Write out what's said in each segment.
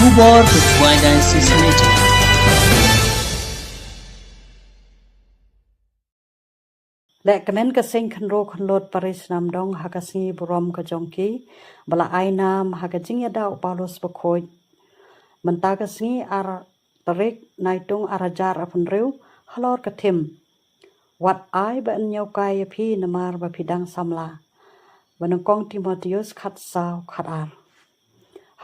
Kubor berkuaidan sesemeja. Lek kenen kesing kenro kenlot Paris namdong hakasngi burom kejongki bala ainam hakajing yada Paulus bekoj mentakasngi ar tarik naitung arajar apunriu halor ketim wat ai ba nyau kai phi namar ba pidang samla banengkong Timotius khat saw khat ar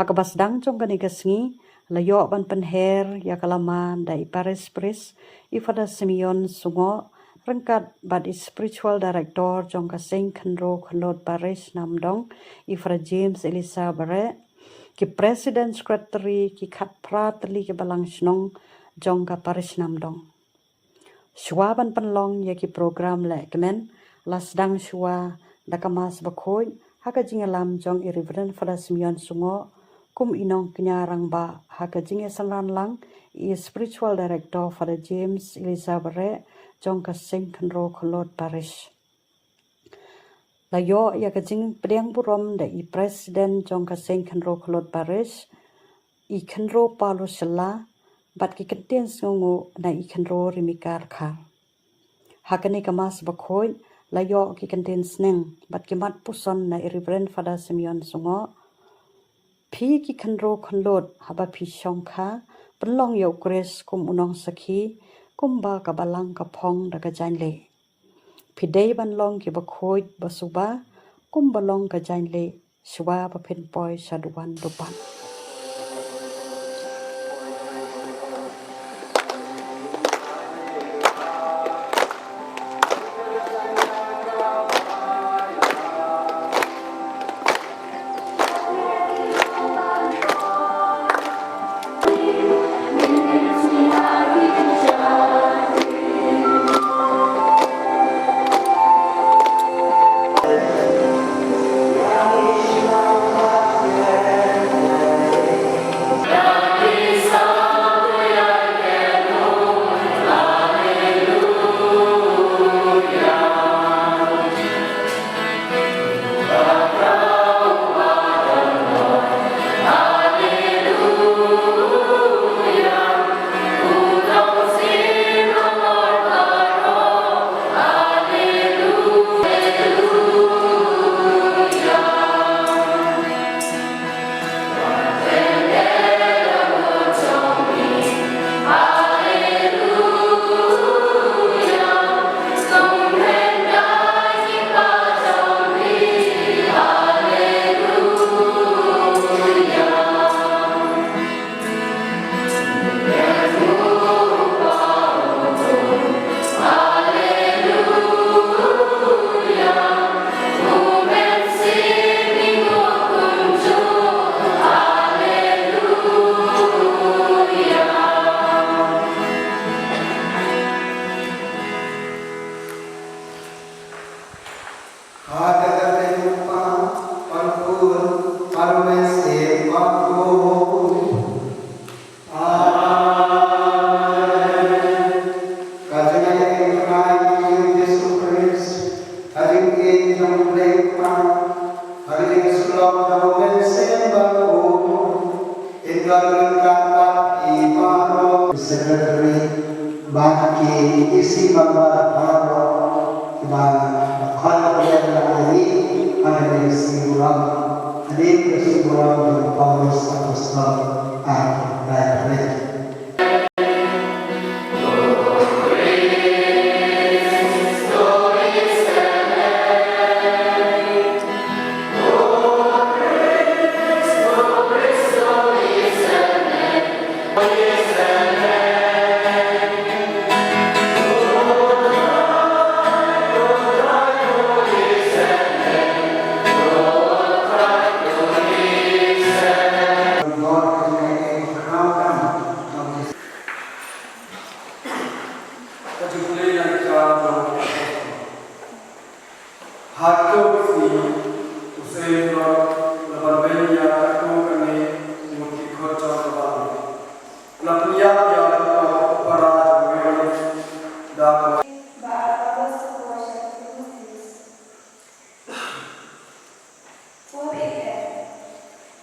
hakabas dang jong kani kasngi layo ban penher ya kalaman dai Paris pris ifada Simeon sungo rengkat bad spiritual director jong kasing kenro kenlot Paris namdong ifra James Elisa Bare ki president secretary ki khat pratli ki balang snong jong ka Paris namdong shwa ban panlong ya ki program le kemen lasdang shwa dakamas bakhoi haka jingalam jong irreverent fada Simeon sungo kum inong kenyarang ba haka jinge sanran lang i spiritual director fada James Elisa Bare jong kasing kenro kenlot Paris layo ya kajing pedang burom da i president jong kasing kenro kenlot Paris i kenro Paulus sela bat ki kenten sngongo na i kenro rimikar khar hakani kamas bakhoi layo ki kenten sneng bat ki mat puson na irreverent fada Simeon sungo phi ki kenro kenlot haba phi shongkha penlong yo kres kum unong sakhi kumba kabalang kapong daga janle pidei ban long ki bakhoi basuba kumbalong ka janle shwa ba phin poi saduan dupan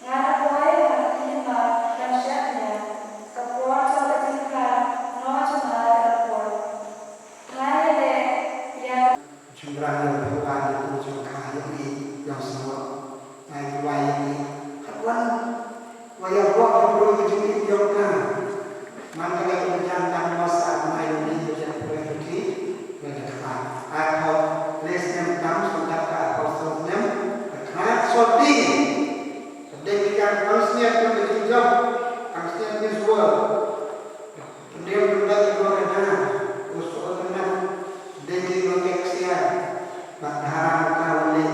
Ngara boy, ngara yang berubah di ujung kaya ini yang semua yang wayang ini kawan wayang buat perlu dijadi jauhkan maka kita jangan masa main ini jadi pergi berdekat atau lesnya kamu sudah ke apostol nem kerat soti demikian harusnya kita berjauh harusnya visual dia berbagi kepada usul dengan dari koneksian berharap kau ni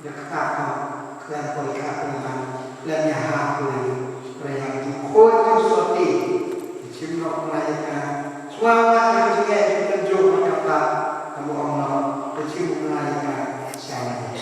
dekat dan politik dengan dan nyahap lagi supaya kau itu soti cimnok melayani semangat yang juga ditunjuk kata kamu Allah bercium melayani saya.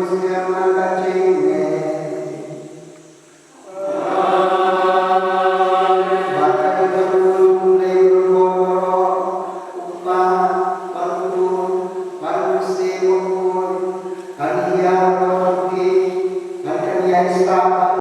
Gracias.